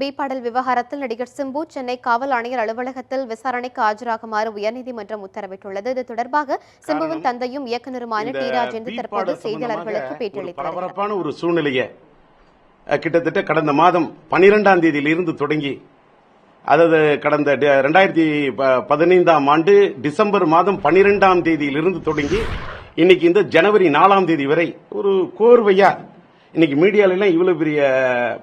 B பாடல் விவகாரத்தில் நடிகர் சிம்பு சென்னை காவல் ஆணையர் அலுவலகத்தில் விசாரணைக்கு ஆஜராகுமாறு உயர்நீதிமன்றம் உத்தரவிட்டுள்ளது. இது தொடர்பாக சிம்புவின் தந்தையும் இயக்குநருமான டி ராஜேந்திர தற்போது செய்தியாளர்களுக்கு பேட்டியளித்தார். பரபரப்பான ஒரு சூழ்நிலையை கிட்டத்தட்ட கடந்த மாதம் 12ஆம் தேதியிலிருந்து தொடங்கி, அதாவது கடந்த 2015ஆம் ஆண்டு டிசம்பர் மாதம் 12ஆம் தேதியிலிருந்து தொடங்கி இன்னைக்கு இந்த ஜனவரி 4ஆம் தேதி வரை ஒரு கோர்வையா இன்னைக்கு மீடியால எல்லாம் இவ்வளவு பெரிய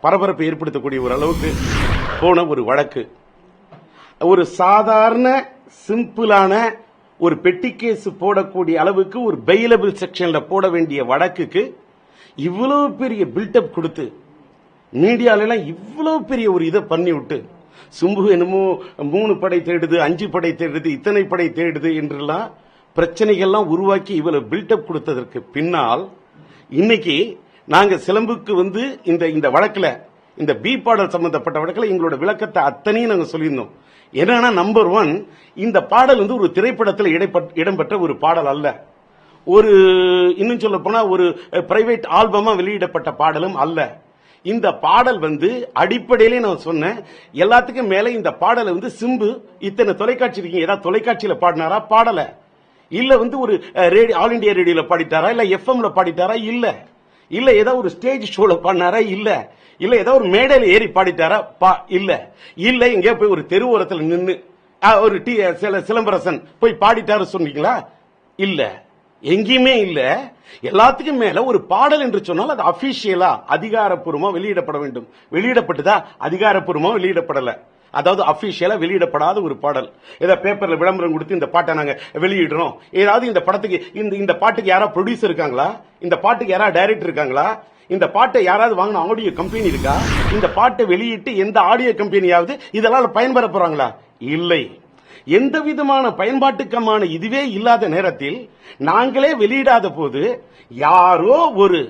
பரபரப்பை ஏற்படுத்தக்கூடிய ஒரு அளவுக்கு போன ஒரு வழக்கு. ஒரு சாதாரண சிம்பிளான ஒரு பெட்டி கேஸ் போடக்கூடிய அளவுக்கு ஒரு பெயிலபிள் செக்ஷன்ல போட வேண்டிய வழக்குக்கு இவ்வளவு பெரிய பில்டப் கொடுத்து மீடியால எல்லாம் இவ்வளவு பெரிய ஒரு இதை பண்ணி விட்டு, சிம்பு என்னமோ 3 படை தேடுது, 5 படை தேடுது, இத்தனை படை தேடுது என்றெல்லாம் பிரச்சனைகள்லாம் உருவாக்கி இவ்வளவு பில்டப் கொடுத்ததற்கு பின்னால் இன்னைக்கு நாங்க சிலம்புக்கு இந்த வழக்குல, இந்த பி பாடல் சம்பந்தப்பட்ட வழக்குல எங்களோட விளக்கத்தை அத்தனையும் நாங்க சொல்லியிருந்தோம். என்னன்னா, நம்பர் 1, இந்த பாடல் ஒரு திரைப்படத்தில் இடம்பெற்ற ஒரு பாடல் அல்ல. ஒரு இன்னும் சொல்ல போனா ஒரு பிரைவேட் ஆல்பமா வெளியிடப்பட்ட பாடலும் அல்ல. இந்த பாடல் அடிப்படையிலே நான் சொன்னேன், எல்லாத்துக்கும் மேல இந்த பாடலை சிம்பு இத்தனை தொலைக்காட்சி இருக்கீங்க, ஏதாவது தொலைக்காட்சியில பாடினாரா? பாடல. இல்ல ஒரு ஆல் இண்டியா ரேடியோல பாடிட்டாரா? இல்ல எஃப்எம்ல பாடிட்டாரா? இல்ல ஏதாவது ஒரு ஸ்டேஜ் ஷோல பாடினாரா? இல்ல ஏதாவது ஒரு மேடையில ஏறி பாடிட்டாரா? இல்ல எங்க போய் ஒரு தெருவோரத்தில் நின்று ஒரு சிலம்பரசன் போய் பாடிட்டாரு சொன்னீங்களா? இல்ல, எங்கேயுமே இல்ல. எல்லாத்துக்கும் மேல ஒரு பாடல் என்று சொன்னால் அது அபிஷியலா அதிகாரப்பூர்வமா வெளியிடப்பட வேண்டும். வெளியிடப்பட்டதா? அதிகாரப்பூர்வமா வெளியிடப்படல. அதாவது அபிஷியலா வெளியிடப்படாத ஒரு பாடல். ஏதாவது பேப்பர்ல விளம்பரம் கொடுத்து இந்த பாட்டை நாங்க வெளியிடுறோம், ஏதாவது இந்த படத்துக்கு இந்த பாட்டுக்கு யாராவது ப்ரொடியூசர் இருக்காங்களா? இந்த பாட்டுக்கு யாராவது டைரக்டர் இருக்காங்களா? இந்த பாட்டை யாராவது வாங்கின ஆடியோ கம்பெனி இருக்கா? இந்த பாட்டை வெளியிட்டு எந்த ஆடியோ கம்பெனியாவது இதெல்லாம் பயன்பெற போறாங்களா? இல்லை. எந்த விதமான பயன்பாட்டுக்கமான இதுவே இல்லாத நேரத்தில் நாங்களே வெளியிடாத போது யாரோ ஒரு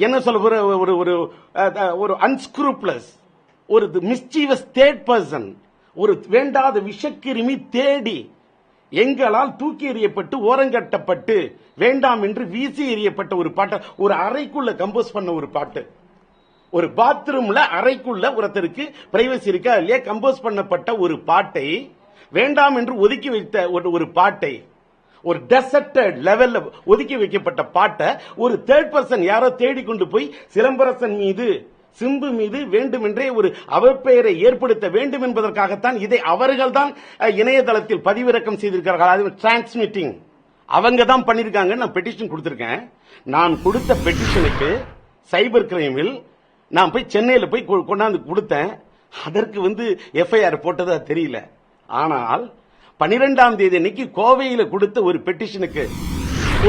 என்ன சொல்ல ஒரு அன்ஸ்க்ரூப்ளஸ், ஒரு மிஸ்சீவஸ் தேர்ட் பர்சன், ஒரு வேண்டாத விஷக்கிருமி தேடி எங்களால் தூக்கி எறியப்பட்டு ஓரங்கட்டப்பட்டு வேண்டாம் என்று வீசி எறியப்பட்ட ஒரு பாட்டை, ஒரு அறைக்குள்ள கம்போஸ் பண்ண ஒரு பாட்டு, ஒரு பாத்ரூம்ல அறைக்குள்ள ஒருத்தருக்கு பிரைவசி இருக்கா இல்லையா கம்போஸ் பண்ணப்பட்ட ஒரு பாட்டை, வேண்டாம் என்று ஒதுக்கி வைத்த ஒரு பாட்டை, ஒரு டெசர்டட் லெவல்ல ஒதுக்கி வைக்கப்பட்ட பாட்டை ஒரு தேர்ட் பர்சன் யாரோ தேடிக்கொண்டு போய் சிலம்பரசன் மீது, சிம்பு மீது வேண்டுமென்றே ஒரு அவப்பெயரை ஏற்படுத்த வேண்டும் என்பதற்காகத்தான் இதை அவர்கள் தான் இணையதளத்தில் பதிவிறக்கம் செய்திருக்கிறார்கள். அது டிரான்ஸ்மிட்டிங் அவங்க தான் பண்ணிருக்காங்க. நான் பெட்டிஷன் கொடுத்திருக்கேன். நான் கொடுத்த பெட்டிஷனுக்கு சைபர் கிரைமில் நான் போய் சென்னையில போய் கொண்டாந்து கொடுத்தேன். அதற்கு எஃப்ஐஆர் போட்டதா தெரியல. ஆனால் 12ஆம் தேதி அன்னைக்கு கோவையில் கொடுத்த ஒரு பெட்டிஷனுக்கு,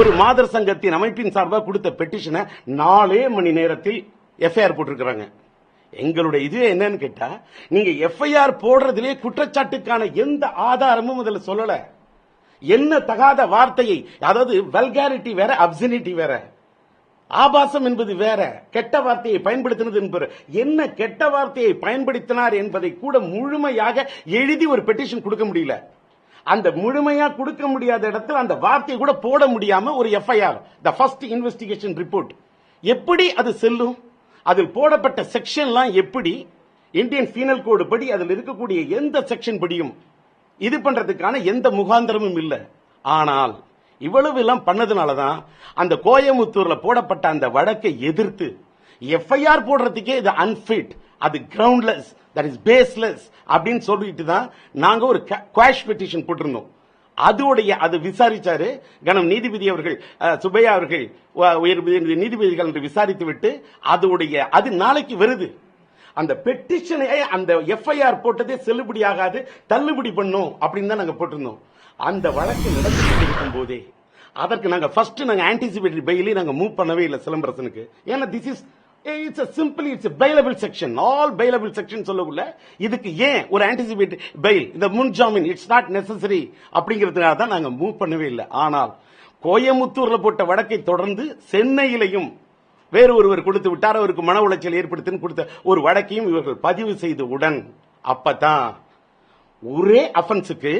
ஒரு மாதர் சங்கத்தின் அமைப்பின் சார்பாக கொடுத்த பெட்டிஷனை 4 மணி நேரத்தில் எஃப்ஐஆர் போட்டிருக்கிறாங்க. எங்களுடைய இது என்னன்னு கேட்டா, நீங்க எஃப்ஐஆர் போடுறதிலே குற்றச்சாட்டுக்கான எந்த ஆதாரமும் அதுல சொல்லல. என்ன தகாத வார்த்தையை, அதாவது வல்காரிட்டி வேற, அப்சனிட்டி வேற, ஆபாசம் என்பது வேற, கெட்ட வார்த்தையை பயன்படுத்தினது என்பது என்ன, கெட்ட வார்த்தையை பயன்படுத்தினார் என்பதை கூட முழுமையாக எழுதி ஒரு பெட்டிஷன் கொடுக்க முடியல. அந்த முழுமையா கொடுக்க முடியாத இடத்துல அந்த வார்த்தையை கூட போட முடியாம ஒரு FIR, the first investigation report, எப்படி அது செல்லும்? அதில் போடப்பட்ட செக்ஷன்லாம் எப்படி இந்தியன் பீனல் கோடு படி அதில் இருக்கக்கூடிய எந்த செக்ஷன் படியும் இது பண்றதுக்கான எந்த முகாந்திரமும் இல்லை. ஆனால் இவ்வளவு எல்லாம் பண்ணதுனாலதான் அந்த கோயமுத்தூர்ல போடப்பட்ட அந்த வழக்கை எதிர்த்து எஃப்ஐஆர் போடுறதுக்கே இது அன்ஃபிட், அது கிரவுண்ட்லெஸ், தட் இஸ் பேஸ்லெஸ் அப்படின்னு சொல்லிட்டு தான் நாங்க ஒரு குவாஷ் பெட்டிஷன் போட்டிருந்தோம். அது விசாரிச்சாரு கனம் நீதிபதி அவர்கள், சுப்பையா அவர்கள், நீதிபதிகள் என்று விசாரித்து விட்டு அது நாளைக்கு வருது. அந்த பெட்டிஷனை, அந்த எஃப்ஐஆர் போட்டதே செல்லுபடியாகாது, தள்ளுபடி பண்ணும் அப்படின்னு தான் நாங்க போட்டிருந்தோம். அந்த வழக்கு நடக்கும் போதே அதற்கு நாங்க ஃபர்ஸ்ட் ஆன்டிசிபேட்டரி பெயிலை நாங்க மூவ் பண்ணவே இல்லை சிலம்பரசனுக்கு. ஏன்னா this is it's simply it's bailable section, all bailable section சொல்லக்குள்ள இதுக்கு ஏன் ஒரு ஆன்டிசிபேட்டரி பெயில், இந்த முன்ஜாமீன் இட்ஸ் நாட் நெசசரி அப்படிங்கிறதுனால தான் நாங்க மூவ் பண்ணவே இல்லை. ஆனால் கோயமுத்தூர்ல போட்ட வழக்கை தொடர்ந்து சென்னையிலையும் வேறு ஒருவர் கொடுத்து விட்டார், அவருக்கு மன உளைச்சல் ஏற்படுத்தி கொடுத்த ஒரு வழக்கையும் இவர்கள் பதிவு செய்தவுடன் அப்பதான் ஒரே அஃபென்ஸுக்கு,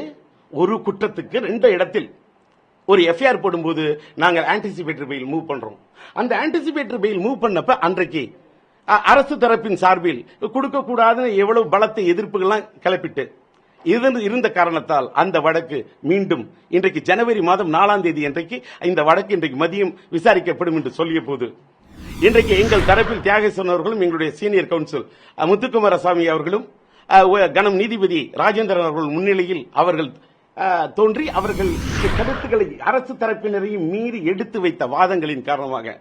ஒரு குற்றத்துக்கு 2 இடத்தில் ஒரு எஃப்ஐஆர் போடும்போது நாங்கள் ஆன்டிசிபேட்டரி பெயில் மூவ் பண்றோம். அந்த ஆன்டிசிபேட்டரி பெயில் மூவ் பண்ணப்ப அன்றைக்கு அரசு தரப்பின் சார்பில் கொடுக்கக்கூடாதுன்னு எவ்வளவு பலத்தை எதிர்ப்புகள்லாம் கிளப்பிட்டு இருந்த காரணத்தால் அந்த வழக்கு மீண்டும் இன்றைக்கு ஜனவரி மாதம் 4ஆம் தேதி இன்றைக்கு இந்த வழக்கு இன்றைக்கு மதியம் விசாரிக்கப்படும் என்று சொல்லிய போது இன்றைக்கு எங்கள் தரப்பில் தியாகேசன் அவர்களும் எங்களுடைய சீனியர் கவுன்சில் முத்துக்குமாரசாமி அவர்களும் கனம் நீதிபதி ராஜேந்திரன் அவர்கள் முன்னிலையில் அவர்கள் தோன்றி அவர்கள் கருத்துக்களை அரசு தரப்பினரையும் மீறி எடுத்து வைத்த வாதங்களின் காரணமாக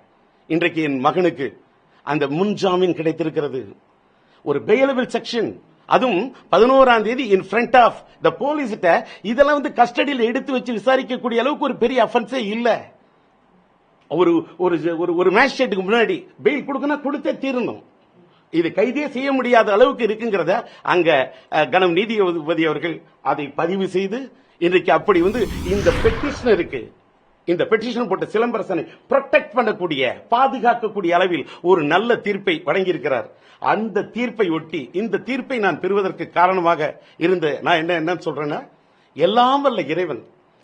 இன்றைக்கு என் மகனுக்கு அந்த முன்ஜாமீன் கிடைத்திருக்கிறது. ஒரு பெயிலபிள் செக்ஷன், அதுவும் 11ஆம் தேதி in front of the police. இதெல்லாம் கஸ்டடியில் எடுத்து வச்சு விசாரிக்கக்கூடிய அளவுக்கு ஒரு பெரிய அஃபென்ஸே இல்ல. ஒரு மேஜிஸ்ட்ரேட்டுக்கு முன்னாடி பெயில் கொடுக்கணும், கொடுத்தே தீரணும். இது கைதே செய்ய முடியாத அளவுக்கு இருக்குங்கிறத அங்க கனம் நீதிபதி அவர்கள் அதை பதிவு செய்து இன்றைக்கு அப்படி இந்த பெட்டிஷனருக்கு இந்த பெட்டிஷன் போட்ட சிலம்பரசனை ப்ரொடெக்ட் பண்ணக்கூடிய பாதுகாக்கக்கூடிய அளவில் ஒரு நல்ல தீர்ப்பை வழங்கியிருக்கிறார். அந்த தீர்ப்பை ஒட்டி இந்த தீர்ப்பை நான் பெறுவதற்கு காரணமாக இருந்த நான் என்ன சொல்றேன்னா, எல்லாம் வல்ல இறைவன்,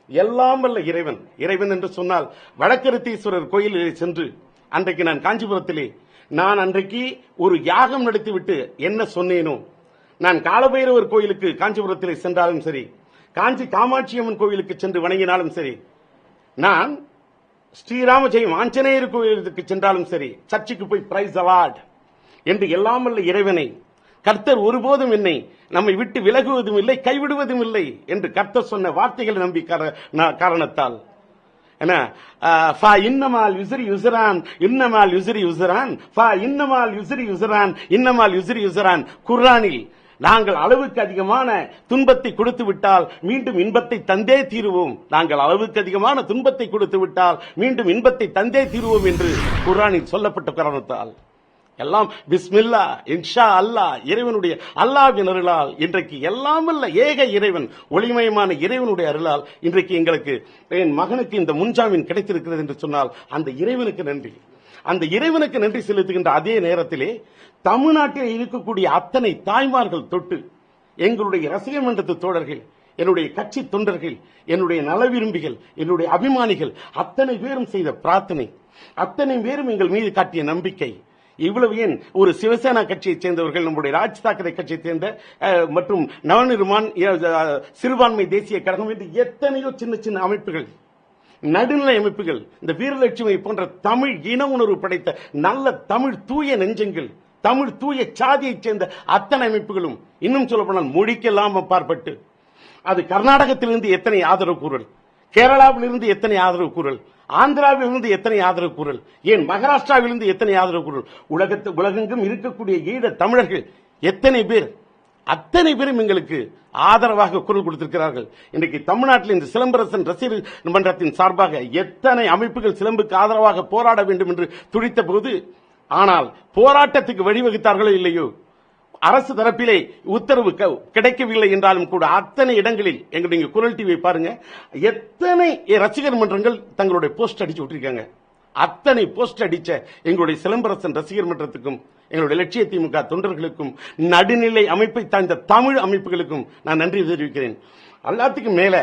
எல்லாம் வல்ல இறைவன். இறைவன் என்று சொன்னால் வடக்கருத்தீஸ்வரர் கோயிலில் சென்று அன்றைக்கு நான் காஞ்சிபுரத்திலே நான் அன்றைக்கு ஒரு யாகம் நடத்திவிட்டு என்ன சொன்னேனோ, நான் காலபைரவர் கோயிலுக்கு காஞ்சிபுரத்திலே சென்றாலும் சரி, காஞ்சி காமாட்சியம்மன் கோயிலுக்கு சென்று வணங்கினாலும் சரி, நான் ஸ்ரீராம ஜெயம் ஆஞ்சநேயர் கோயிலுக்கு சென்றாலும் சரி, சர்ச்சுக்கு போய் பிரைஸ் அவார்ட் என்று எல்லாம் வல்ல இறைவனை கர்த்தர் ஒருபோதும் என்னை நம்மை விட்டு விலகுவதும் இல்லை, கைவிடுவதும் இல்லை என்று கர்த்தர் சொன்ன வார்த்தைகள் நம்பி காரணத்தால் இன்னமால் யுசரி யுசரான் இன்னமால் யுசரி யுசரான் இன்னமால் யுசரி யுசரான் இன்னமால் யுசரி யுசரான். குர்ஆனில் நாங்கள் அளவுக்கு அதிகமான துன்பத்தை கொடுத்து விட்டால் மீண்டும் இன்பத்தை தந்தே தீருவோம், நாங்கள் அளவுக்கு அதிகமான துன்பத்தை கொடுத்து விட்டால் மீண்டும் இன்பத்தை தந்தே தீருவோம் என்று குர்ஆனில் சொல்லப்பட்ட காரணத்தால் எல்லாம் பிஸ்மில்லா இன்ஷா அல்லாஹ் இறைவனுடைய அல்லாஹ்வின் அருளால் இன்றைக்கு எல்லாம் அல்ல ஏக இறைவன் ஒளிமயமான இறைவனுடைய அருளால் இன்றைக்கு எங்களுக்கு என் மகனுக்கு இந்த முன்ஜாமீன் கிடைத்திருக்கிறது என்று சொன்னால் அந்த இறைவனுக்கு நன்றி. அந்த இறைவனுக்கு நன்றி செலுத்துகின்ற அதே நேரத்திலே தமிழ்நாட்டில் இருக்கக்கூடிய அத்தனை தாய்மார்கள் தொட்டு எங்களுடைய ரசிகர் மன்றத்து தோழர்கள், என்னுடைய கட்சி தொண்டர்கள், என்னுடைய நல விரும்பிகள், என்னுடைய அபிமானிகள் அத்தனை பேரும் செய்த பிரார்த்தனை, அத்தனை பேரும் எங்கள் மீது காட்டிய நம்பிக்கை, இவ்வளவு ஏன் ஒரு சிவசேனா கட்சியைச் சேர்ந்தவர்கள், நம்முடைய ராஜ் தாக்கரே கட்சியைச் சேர்ந்த மற்றும் நவநிர்மான் சிறுபான்மை தேசிய கழகம் என்று எத்தனையோ சின்ன சின்ன அமைப்புகள், நடுநிலை அமைப்புகள், இந்த வீரலட்சுமி போன்ற தமிழ் இன உணர்வு படைத்த நல்ல தமிழ் தூய நெஞ்சங்கள், தமிழ் தூய சாதியைச் சேர்ந்த அத்தனை அமைப்புகளும், இன்னும் சொல்லப்போனால் மொழிக்கெல்லாம் அப்பாற்பட்டு அது கர்நாடகத்திலிருந்து எத்தனை ஆதரவு குரல், கேரளாவிலிருந்து எத்தனை ஆதரவு குரல், ஆந்திராவிலிருந்து எத்தனை ஆதரவு குரல், ஏன் மகாராஷ்டிராவிலிருந்து எத்தனை ஆதரவு குரல், உலகெங்கும் இருக்கக்கூடிய ஈழ தமிழர்கள் எத்தனை பேர், அத்தனை பேரும் எங்களுக்கு ஆதரவாக குரல் கொடுத்திருக்கிறார்கள். இன்றைக்கு தமிழ்நாட்டில் இந்த சிலம்பரசன் ரசிகர் மன்றத்தின் சார்பாக எத்தனை அமைப்புகள் சிலம்புக்கு ஆதரவாக போராட வேண்டும் என்று துடித்த போது, ஆனால் போராட்டத்துக்கு வழிவகுத்தார்களோ இல்லையோ, அரசு தரப்பிலே உத்தரவு கிடைக்கவில்லை என்றாலும் கூட அத்தனை இடங்களில் எங்களுடைய குரல் டிவி பாருங்க, எத்தனை ரசிகர் மன்றங்கள் தங்களுடைய போஸ்ட் அடிச்சு விட்டுருக்காங்க. அத்தனை போஸ்ட் அடிச்ச எங்களுடைய சிலம்பரசன் ரசிகர் மன்றத்துக்கும் எங்களுடைய லட்சிய திமுக தொண்டர்களுக்கும் நடுநிலை அமைப்பை சார்ந்த தமிழ் அமைப்புகளுக்கும் நான் நன்றி தெரிவிக்கிறேன். எல்லாத்துக்கும் மேல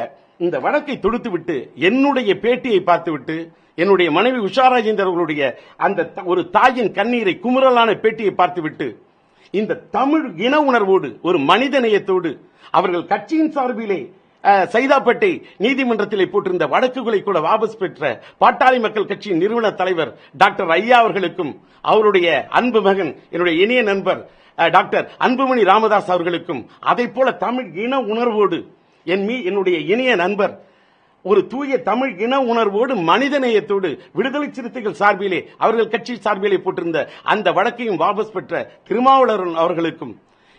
இந்த வழக்கை தொடுத்து விட்டு என்னுடைய பேட்டியை பார்த்துவிட்டு என்னுடைய மனைவி உஷா ராஜேந்தர் அவர்களுடைய அந்த ஒரு தாயின் கண்ணீரை குமுறலான பேட்டியை பார்த்துவிட்டு இந்த தமிழ் இன உணர்வோடு ஒரு மனித நேயத்தோடு அவர்கள் கட்சியின் சார்பிலே சைதாப்பேட்டை நீதிமன்றத்திலே போட்டிருந்த வழக்குகளை கூட வாபஸ் பெற்ற பாட்டாளி மக்கள் கட்சியின் நிறுவன தலைவர் டாக்டர் ஐயா அவர்களுக்கும் அவருடைய அன்பு மகன் என்னுடைய இனிய நண்பர் டாக்டர் அன்புமணி ராமதாஸ் அவர்களுக்கும் அதை போல தமிழ் இன உணர்வோடு என்னுடைய இனிய நண்பர் ஒரு தூய தமிழ் இன உணர்வோடு மனிதநேயத்தோடு விடுதலை சிறுத்தைகள் சார்பிலே அவர்கள் கட்சி சார்பிலே போட்டிருந்த அந்த வழக்கையும் வாபஸ் பெற்ற திருமாவளவன் அவர்களுக்கும்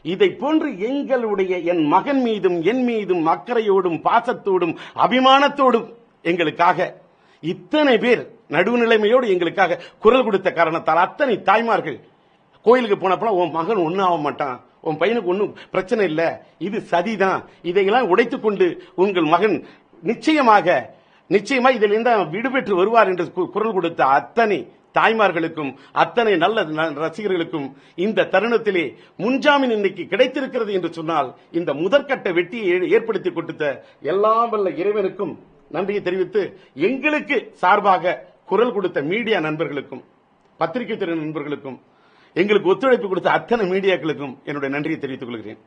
இதை போன்று எங்களுடைய என் மகன் மீதும் என் மீதும் அக்கறையோடும் பாசத்தோடும் அபிமானத்தோடும் எங்களுக்காக இத்தனை பேர் நடுவுநிலைமையோடு எங்களுக்காக குரல் கொடுத்த காரணத்தால் அத்தனை தாய்மார்கள் கோயிலுக்கு போனப்ப உன் மகன் ஒன்னும் ஆக மாட்டான், உன் பையனுக்கு ஒன்னும் பிரச்சனை இல்ல, இது சதிதான், இதையெல்லாம் உடைத்துக் கொண்டு உங்கள் மகன் நிச்சயமா இதில் இருந்து விடுபெற்று வருவார் என்று குரல் கொடுத்த அத்தனை தாய்மார்களுக்கும் அத்தனை நல்ல ரசிகர்களுக்கும் இந்த தருணத்திலே முன்ஜாமீன் இன்னைக்கு கிடைத்திருக்கிறது என்று சொன்னால் இந்த முதற்கட்ட வெற்றியை ஏற்படுத்தி கொடுத்த எல்லாம் வல்ல இறைவனுக்கும் நன்றியை தெரிவித்து எங்களுக்கு சார்பாக குரல் கொடுத்த மீடியா நண்பர்களுக்கும் பத்திரிகை துறை நண்பர்களுக்கும் எங்களுக்கு ஒத்துழைப்பு கொடுத்த அத்தனை மீடியாக்களுக்கும் என்னுடைய நன்றியை தெரிவித்துக் கொள்கிறேன்.